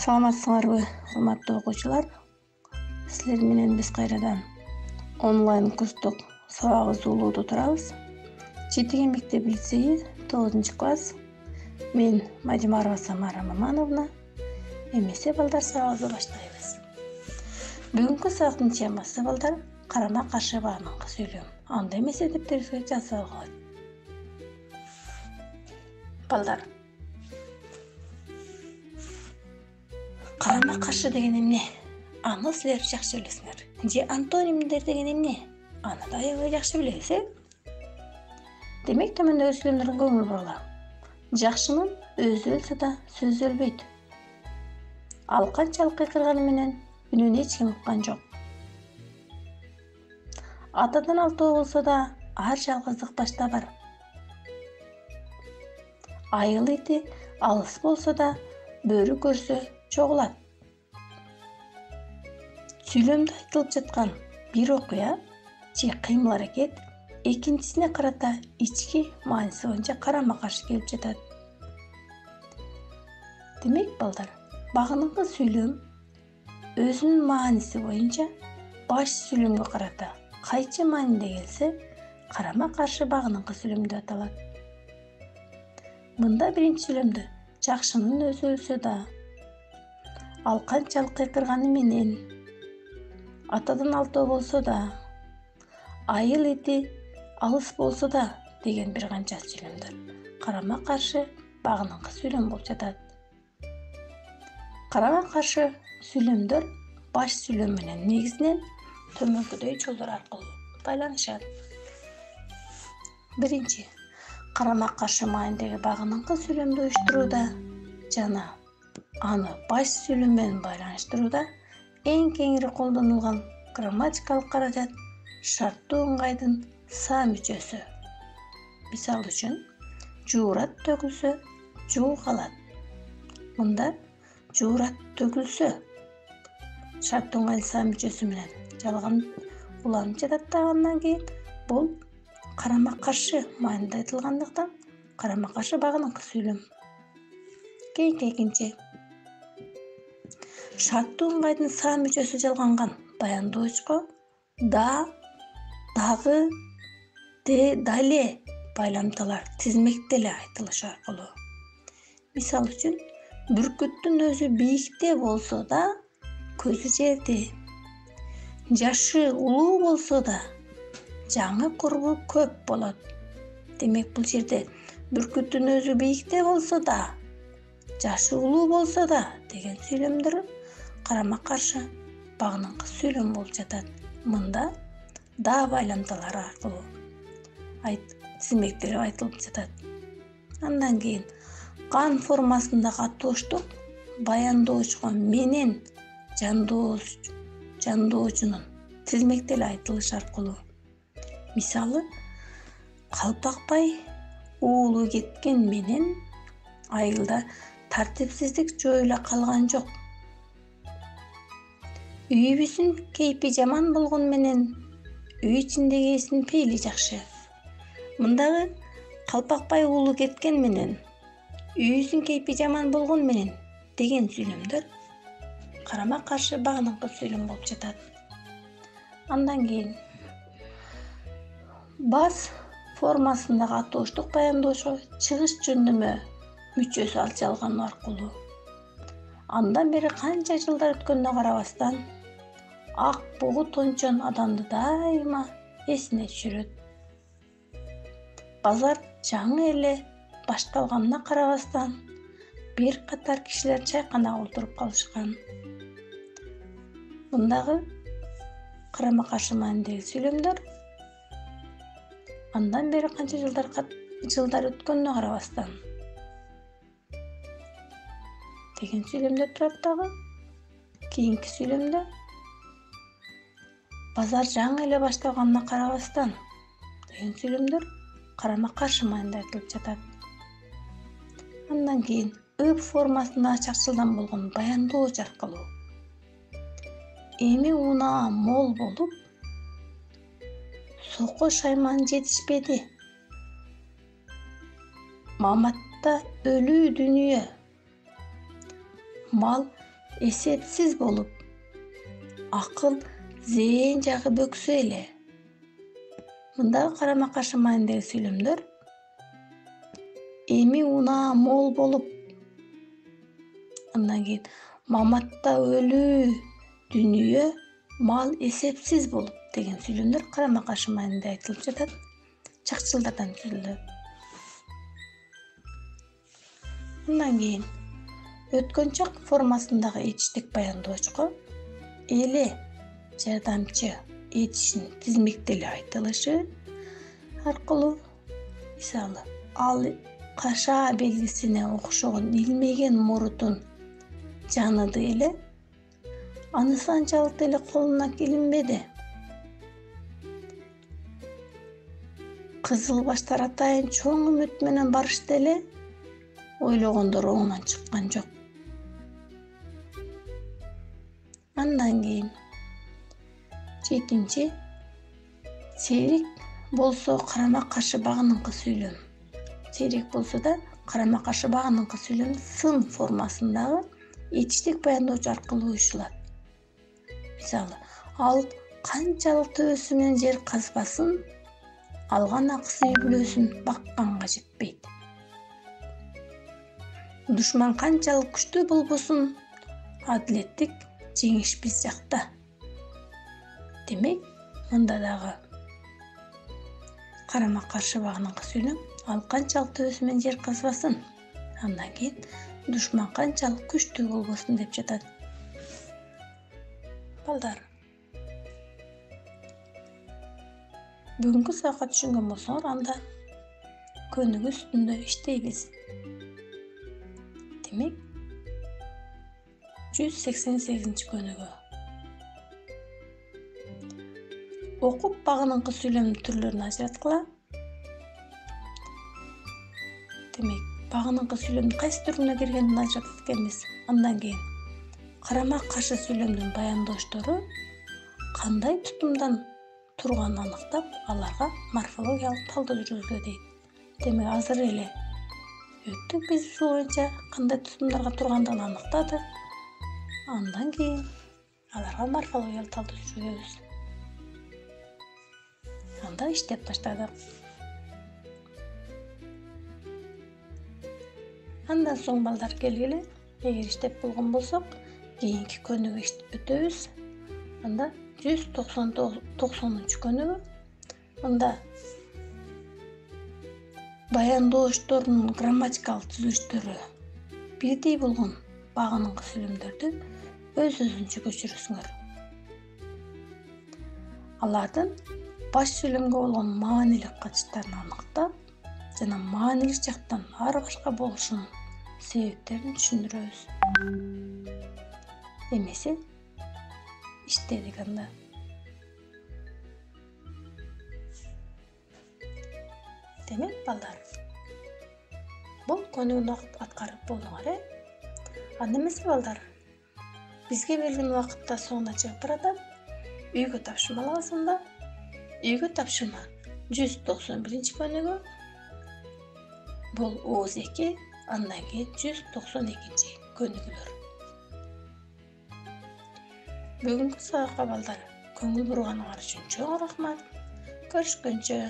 Саламатсыңарбы, урматтуу окуучулар? Силер менен биз кайрадан онлайн курстук сабагыбызды улууда турабыз. Жетиген мектеп лицейи 9-класс. Мен Мадимарова Самара Мамановна. Эмесе балдар, сабагыбызды баштайбыз. Бүгүнкү сабактын темасы балдар карама каршы бааныңкы сүйлөм. Анда эмесе дептерибизге жазсак болот. Балдар, карама каршы деген эмне? Аны силер жакшы билесиңер. Же антонимдер деген эмне? Аны да аябай жакшы билебиз, Демек, төмөндөгү сүйлөмдөргө көңүл буралы. Жакшынын өзү өлсө да сөзү өлбөйт. Ал канчалык кыйкырганы менен үнүн эч ким уккан жок. Атадан алтоо болсо да ар жалгыздык башта бар. Айыл ити алыс болсо да бөрү көрсө чогулат. Сүйлөмдө айтылып жаткан бир окуя же кыймыл аракет экинчисине карата ички мааниси боюнча карама каршы келип жатат. Демек, балдар, багыныңкы сүйлөм өзүнүн мааниси боюнча баш сүйлөмгө карата кайчы мааниде келсе, карама каршы багыныңкы сүйлөм деп аталат. Мында биринчи сүйлөмдө жакшынын өзү өлсө да, ал канчалык кыйкырганы менен, атадан алтоо болсо да, айыл ити алыс болсо да деген бир канча сүйлөмдөр карама каршы багыныңкы сүйлөм болуп жатат. Карама каршы сүйлөмдөр баш сүйлөм менен негизинен төмөнкүдөй жолдор аркылуу байланышат. Биринчи, карама каршы маанидеги багыныңкы сүйлөмдү уюштурууда жана аны баш сүйлөм менен байланыштырууда эң кеңири колдонулган грамматикалык каражат шарттуу ыңгайдын са мүчөсү. Мисал үчүн, жуурат төгүлсө, жуу калат. Мында жуурат төгүлсө шарттуу ыңгайдын са мүчөсү менен жалган уланып жатат да, андан кийин бул карама каршы мааниде айтылгандыктан карама каршы багыныңкы сүйлөм. Кийинки экинчи, шарттуу ыңгайдын са мүчөсү жалганган баяндоочко да, дагы, де, дале байламталар тизмектеле айтылышы аркылуу. Мисал үчүн, бүркүттүн өзү бийикте болсо да, көзү жерде. Жашы улуу болсо да, жаңы курбу көп болот. Демек, бул жерде бүркүттүн өзү бийикте болсо да, жашы улуу болсо да деген сүйлөмдөр карама каршы багыныңкы сүйлөм болуп жатат. Мында да байламталары аркылуу тизмектелип айтылып жатат. Андан кийин кан формасындагы атооштук баяндоочко менен жандоочунун тизмектеле айтылышы аркылуу. Мисалы, Калпакбай уулу кеткен менен айылда тартипсиздик жоюла калган жок. Үйүбүздүн кейпи жаман болгон менен үй ичиндеги эсин пейили жакшы. Мындагы Калпакбай уулу кеткен менен үйүбүздүн кейпи жаман болгон менен деген сүйлөмдөр карама каршы багыныңкы сүйлөм болуп жатат. Андан кийин бас формасындагы атооштук баяндоочу чыгыш жөндөмө мүчөсү алчалган аркылуу. Андан бери канча жылдар өткөнүнө карабастан, ак бугут ончон адамды дайыма эсине түшүрөт. Базар жаңы эле башталганына карабастан, бир катар кишилер чайканага отуруп калышкан. Мындагы карама каршы маанидеги сүйлөмдөр андан бери канча жылдар өткөнүнө карабастан деген сүйлөмдөр турат дагы. Кийинки сүйлөмдө базар жаңы эле башталганына карабастан деген сүйлөмдөр карама каршы мааниде айтылып жатат. Андан кийин ык формасында чакчылдан болгон баяндооч аркылуу эми унаа мол болуп, сoko шайман жетишпеди. Маматта өлүү дүнүйө. Мал эсепсиз болуп, акыл, зээн жагы бөксө эле. Мындагы карама-каршы маанидеги сүйлөмдөр эми унаа мол болуп, андан кийин маматта өлүү, дүнүйө мал эсепсиз болуп деген сүйлөмдөр карама-каршы мааниде айтылып жатат. Чакчылдардан түзүлдү. Андан кийин өткөнчак формасындагы этиштик баяндоочко эле жардамчы этишин тизмектеле айтылышы аркылуу, мисалы, ал кашаа белгисине окшогон илмеген мурутун жаныды эле, аны санчалык деле колуна илинбеди. Кызыл баштар атайын чоң үмүт менен барышты эле, ойлогондор оңунан чыккан жок. Андан кийин 7-чи сейрек болсо карама-каршы багыныңкы сүйлөм. Сейрек болсо да карама-каршы багыныңкы сүйлөм сын формасындагы этиштик баяндоочу аркылуу уюшулат. Мисалы, ал канчалык төбөсү менен жер казбасын, алган акысы үй бүлөсүн бакканга жетпейт. Душман канчалык күчтүү болбосун, адилеттик жеңиш биз жакта. Демек, мында дагы карама-каршы багыныңкы сүйлөм, ал канчалык төбөсү менен жер казбасын, андан кийин душман канчалык күчтүү болбосун деп жатат. Балдар, бүгүнкү сабакка түшүнгөн болсоңор, анда көнүгүү үстүндө иштейбиз. Демек, 188-чи көнүгүү. Окуп багыныңкы сүйлөмдүн түрлөрүн ажыраткыла. Демек, багыныңкы сүйлөмдүн кайсы түрүнө киргенин ажыратат экенбиз. Андан кийин карама-каршы сүйлөмдүн баяндоочтору кандай тутумдан турганын аныктап, аларга морфологиялык талдоо жүргүзүлөт дейт. Демек, азыр эле өттүк биз ушул боюнча кандай тутумдарга тургандыгын аныктадык. Андан кийин аларга морфологиялык талдоо жүргүзөбүз. Анда иштеп баштадык. Андан соң балдар келгиле, эгер иштеп болгон болсок, кийинки көнүгүү өтөбүз. Анда 190-чы көнүгүү. Мында баяндоочтордун грамматикалык түзүлүштөрү бирдей болгон багыныңкы сүйлөмдөрдү өз-өзүнчө көчүрөсүңөр. Алардын баш сүйлөмгө болгон маанилик катыштарын аныктап, жана маанилик жактан ар башка болушунун себептерин түшүндүрөбүз. Эмесе иштедик анда. Демек, балдар, бул көнүгүүнү аткарып болдуңар, Анда эмесе балдар, бизге берилген убакытта соңуна чыгып баратат. Үйгө тапшырма аласың да. Үйгө тапшырма 191-чи көнүгүү. Бул ооз 2, андан кийин 192-чи көнүгүүлөр. Бүгүнкү сабакка балдар көңүл бурганыңар үчүн чоң рахмат. Көрүшкөнчө.